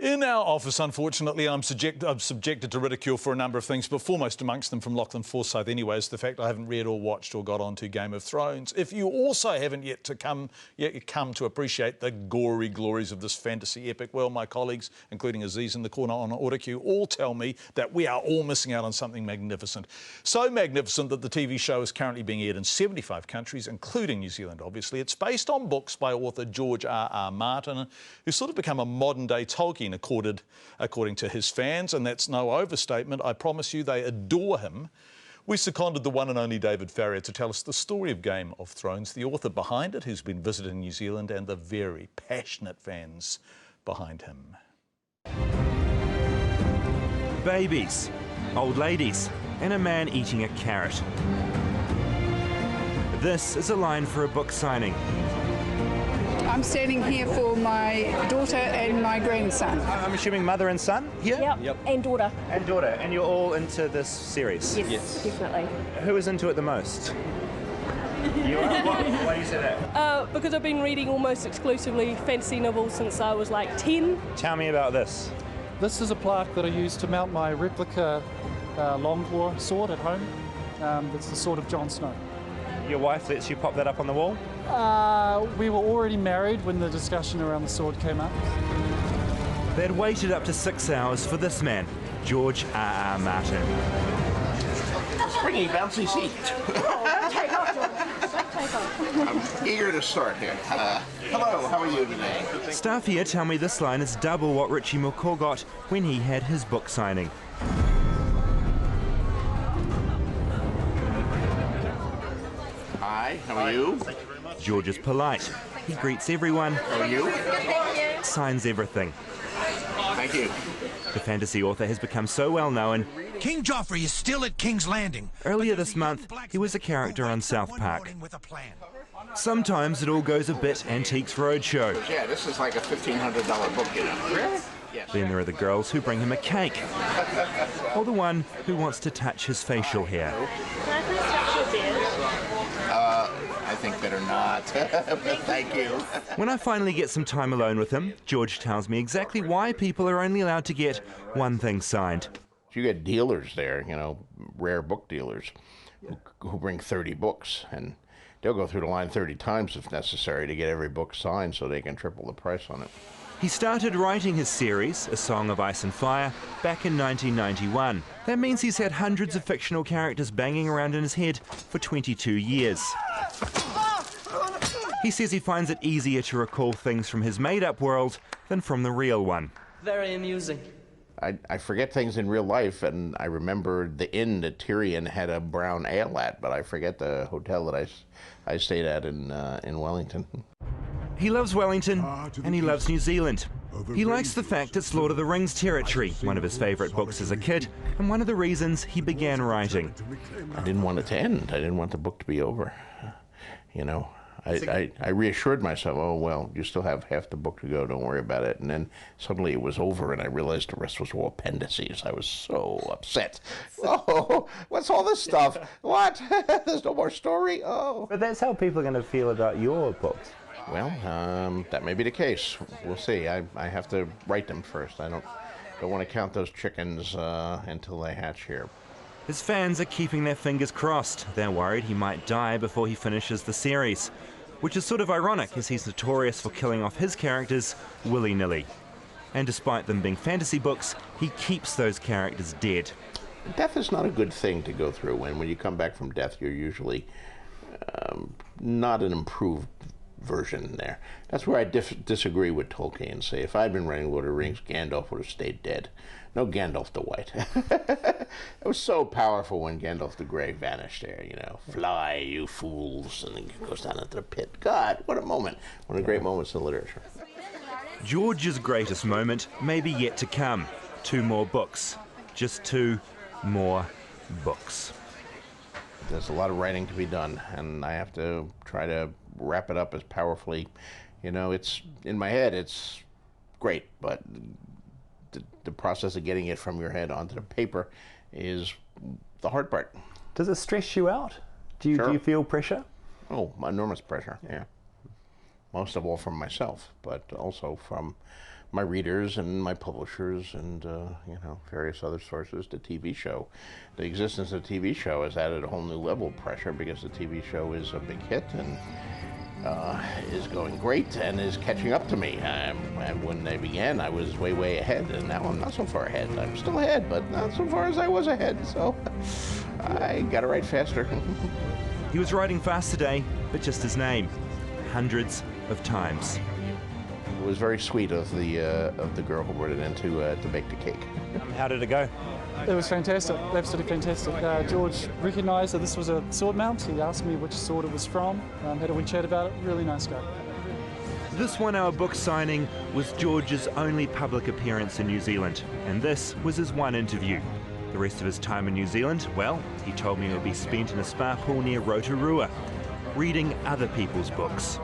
In our office, unfortunately, I'm subjected to ridicule for a number of things, but foremost amongst them from Lachlan Forsyth anyway is the fact I haven't read or watched or got onto Game of Thrones. If you also haven't yet come to appreciate the gory glories of this fantasy epic, well, my colleagues, including Aziz in the corner on Auto Cue, all tell me that we are all missing out on something magnificent. So magnificent that the TV show is currently being aired in 75 countries, including New Zealand, obviously. It's based on books by author George R.R. Martin, who's sort of become a modern-day Tolkien, according to his fans, and that's no overstatement. I promise you they adore him. We seconded the one and only David Farrier to tell us the story of Game of Thrones, the author behind it, who's been visiting New Zealand, and the very passionate fans behind him. Babies, old ladies, and a man eating a carrot. This is a line for a book signing. I'm standing here for my daughter and my grandson. I'm assuming mother and son here? Yep. And daughter. And daughter. And you're all into this series? Yes. Definitely. Who is into it the most? You are? Why do you say that? Because I've been reading almost exclusively fantasy novels since I was like 10. Tell me about this. This is a plaque that I use to mount my replica Longclaw sword at home. It's the sword of Jon Snow. Your wife lets you pop that up on the wall? We were already married when the discussion around the sword came up. They'd waited up to 6 hours for this man, George R.R. Martin. Springy, bouncy seat. Take off, George. Take off. I'm eager to start here. Hello, how are you today? Staff here tell me this line is double what Richie McCaw got when he had his book signing. Hi, how are you? George is polite. He greets everyone. How are you? Signs everything. Thank you. The fantasy author has become so well known. King Joffrey is still at King's Landing. Earlier this month, he was a character on South Park. Sometimes it all goes a bit Antiques Roadshow. Yeah, this is like a $1,500 book, you know. Really? Yes. Then there are the girls who bring him a cake. Or the one who wants to touch his facial hair. Can I please touch your beard? I think better not. Thank you. When I finally get some time alone with him, George tells me exactly why people are only allowed to get one thing signed. You get dealers there, you know, rare book dealers, who bring 30 books, and they'll go through the line 30 times if necessary to get every book signed so they can triple the price on it. He started writing his series, A Song of Ice and Fire, back in 1991. That means he's had hundreds of fictional characters banging around in his head for 22 years. He says he finds it easier to recall things from his made-up world than from the real one. Very amusing. I forget things in real life, and I remember the inn that Tyrion had a brown ale at, but I forget the hotel that I stayed at in Wellington. He loves Wellington, and he loves New Zealand. He likes the fact it's Lord of the Rings territory, one of his favourite books as a kid, and one of the reasons he began writing. I didn't want it to end. I didn't want the book to be over. You know, I reassured myself, oh, well, you still have half the book to go, don't worry about it. And then suddenly it was over, and I realized the rest was all appendices. I was so upset. Oh, what's all this stuff? What? There's no more story? Oh. But that's how people are going to feel about your books. Well, that may be the case. We'll see. I have to write them first. I don't want to count those chickens until they hatch here. His fans are keeping their fingers crossed. They're worried he might die before he finishes the series, which is sort of ironic as he's notorious for killing off his characters willy-nilly. And despite them being fantasy books, he keeps those characters dead. Death is not a good thing to go through. When you come back from death, you're usually not an improved version there. That's where I disagree with Tolkien and say if I'd been writing Lord of the Rings, Gandalf would have stayed dead. No Gandalf the White. It was so powerful when Gandalf the Grey vanished there, you know. Fly, you fools, and then he goes down into the pit. God, what a moment. One of the great moments in literature. George's greatest moment may be yet to come. 2 more books. Just 2 more books. There's a lot of writing to be done, and I have to try to wrap it up as powerfully. You know, it's in my head, it's great, but the process of getting it from your head onto the paper is the hard part. Does it stress you out? Do you feel pressure? Oh, enormous pressure, yeah. Most of all from myself, but also from my readers and my publishers and you know, various other sources, the TV show. The existence of the TV show has added a whole new level of pressure because the TV show is a big hit and is going great and is catching up to me. And when they began, I was way, way ahead, and now I'm not so far ahead. I'm still ahead, but not so far as I was ahead, so I gotta write faster. He was writing fast today, but just his name, hundreds of times. It was very sweet of the girl who brought it in to bake the cake. How did it go? It was fantastic, absolutely fantastic. George recognised that this was a sword mount. He asked me which sword it was from, had a wee chat about it. Really nice guy. This one-hour book signing was George's only public appearance in New Zealand, and this was his one interview. The rest of his time in New Zealand, well, he told me it would be spent in a spa pool near Rotorua, reading other people's books.